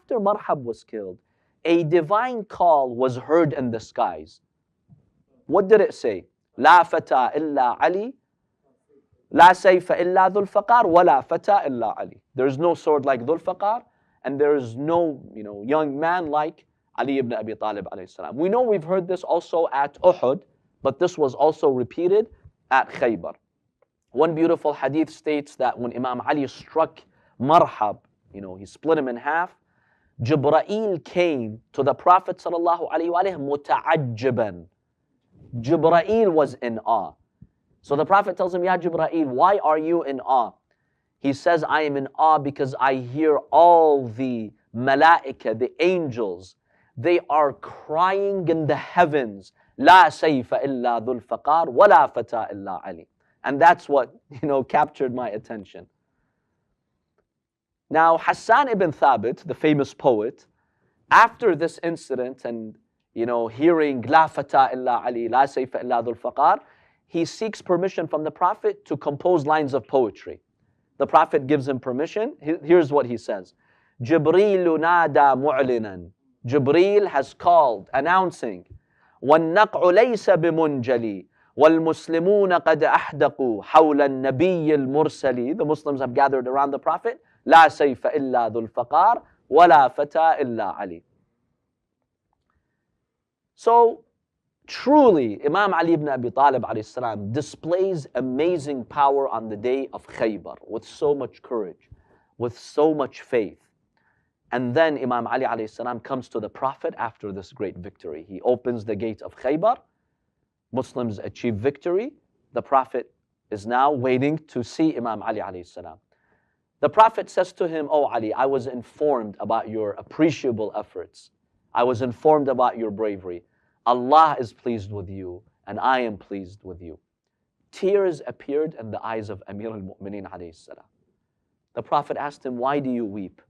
after Marhab was killed, a divine call was heard in the skies. What did it say? لا فتى إلا علي لا سيف إلا ذو الفقار ولا فتى إلا علي. There's no sword like Dhul Faqar, and there is no young man like Ali ibn Abi Talib alayhi salam. We know we've heard this also at Uhud, but this was also repeated at Khaybar. One beautiful hadith states that when Imam Ali struck Marhab, he split him in half, Jibreel came to the Prophet sallallahu alaihi wasallam muta'ajjiban. Jibreel was in awe. So the Prophet tells him, Ya Jibreel, why are you in awe? He says, I am in awe because I hear all the malaika, the angels, they are crying in the heavens, La sayfa illa dhul faqar, wa la fata illa Ali. And that's what, captured my attention. Now, Hassan ibn Thabit, the famous poet, after this incident and, hearing La fata illa Ali, La sayfa illa dhul faqar, he seeks permission from the Prophet to compose lines of poetry. The Prophet gives him permission. Here's what he says. Jibreel nada mu'linan. Jibreel has called, announcing, وَالنَّقْعُ لَيْسَ بِمُنْجَلِي وَالْمُسْلِمُونَ قَدْ أَحْدَقُوا حَوْلَ النَّبِيِّ الْمُرْسَلِ. The Muslims have gathered around the Prophet. لَا سَيْفَ إِلَّا ذُو الْفَقَارِ وَلَا فَتَى إِلَّا عَلِي. So, truly, Imam Ali ibn Abi Talib alayhi salam displays amazing power on the day of Khaybar with so much courage, with so much faith. And then Imam Ali alayhi salam comes to the Prophet after this great victory. He opens the gate of Khaybar. Muslims achieve victory. The Prophet is now waiting to see Imam Ali alayhi salam. The Prophet says to him, Oh Ali, I was informed about your appreciable efforts. I was informed about your bravery. Allah is pleased with you, and I am pleased with you. Tears appeared in the eyes of Amir al-Mu'mineen alayhi salam. The Prophet asked him, why do you weep?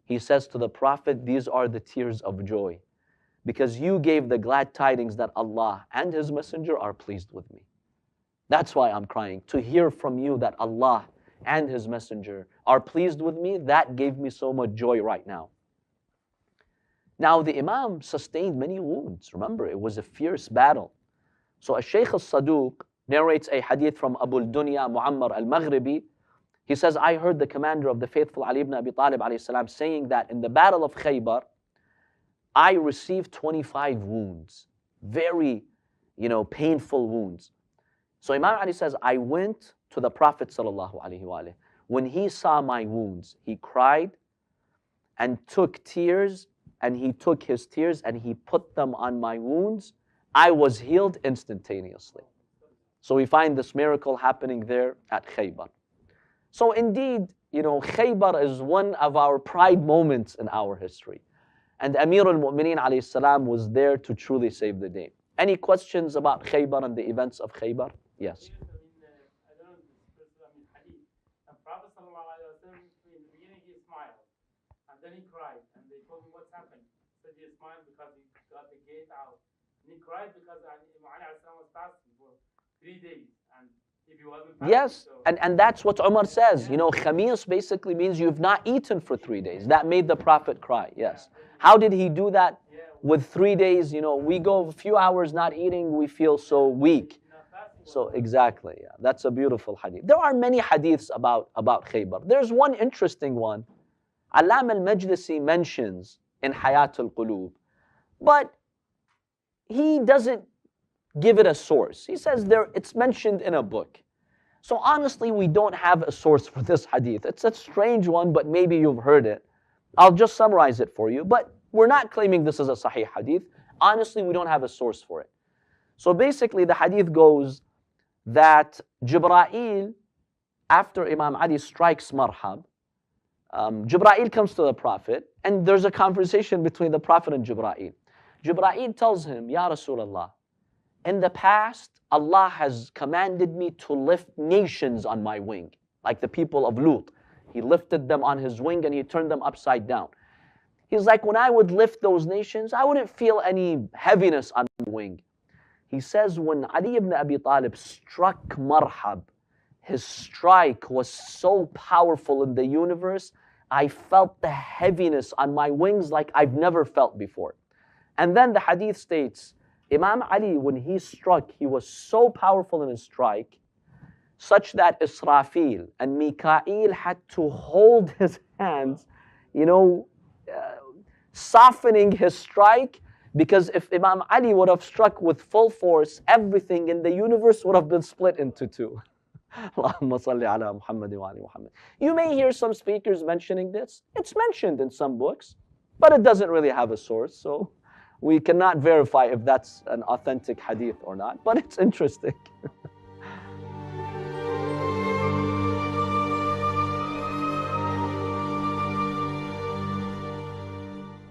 He says to the Prophet, these are the tears of joy, because you gave the glad tidings that Allah and His Messenger are pleased with me. That's why I'm crying. To hear from you that Allah and His Messenger are pleased with me, that gave me so much joy right now. Now the Imam sustained many wounds. Remember, it was a fierce battle. So Shaykh al-Saduq narrates a hadith from Abu al-Dunya Muammar al-Maghribi. He says, I heard the commander of the faithful Ali ibn Abi Talib alayhi salam saying that in the battle of Khaybar, I received 25 wounds. Very, painful wounds. So Imam Ali says, I went to the Prophet sallallahu alaihi wasallam. When he saw my wounds, he cried and took tears, and he took his tears and he put them on my wounds. I was healed instantaneously. So we find this miracle happening there at Khaybar. So indeed, Khaybar is one of our pride moments in our history. And Amir al-Mu'mineen alayhi salam was there to truly save the day. Any questions about Khaybar and the events of Khaybar? Yes. I don't know hadith. The Prophet sallallahu alaihi wasallam, in the beginning he smiled, and then he cried, and they told him what's happened. He said he smiled because he got the gate out, and he cried because Imam Ali was fasting for 3 days, and if he wasn't fasting, yes, and that's what Umar says. Khamis basically means you've not eaten for 3 days. That made the Prophet cry. Yes. How did he do that? With 3 days, we go a few hours not eating, we feel so weak. So exactly, yeah, that's a beautiful hadith. There are many hadiths about Khaybar. There's one interesting one. Alam al-Majlisi mentions in Hayat al-Qulub, but he doesn't give it a source. He says it's mentioned in a book. So honestly, we don't have a source for this hadith. It's a strange one, but maybe you've heard it. I'll just summarize it for you, but we're not claiming this is a sahih hadith. Honestly, we don't have a source for it. So basically, the hadith goes that Jibreel, after Imam Ali strikes Marhab, Jibreel comes to the Prophet, and there's a conversation between the Prophet and Jibreel. Jibreel tells him, Ya Rasulullah, in the past, Allah has commanded me to lift nations on my wing, like the people of Lut. He lifted them on his wing and he turned them upside down. He's like, when I would lift those nations, I wouldn't feel any heaviness on my wing. He says, when Ali ibn Abi Talib struck Marhab, his strike was so powerful in the universe, I felt the heaviness on my wings like I've never felt before. And then the hadith states, Imam Ali, when he struck, he was so powerful in his strike, such that Israfil and Mikael had to hold his hands, you know, softening his strike, because if Imam Ali would have struck with full force, everything in the universe would have been split into two. Allahumma salli ala Muhammad wa ali Muhammad. You may hear some speakers mentioning this. It's mentioned in some books, but it doesn't really have a source, so we cannot verify if that's an authentic hadith or not, but it's interesting.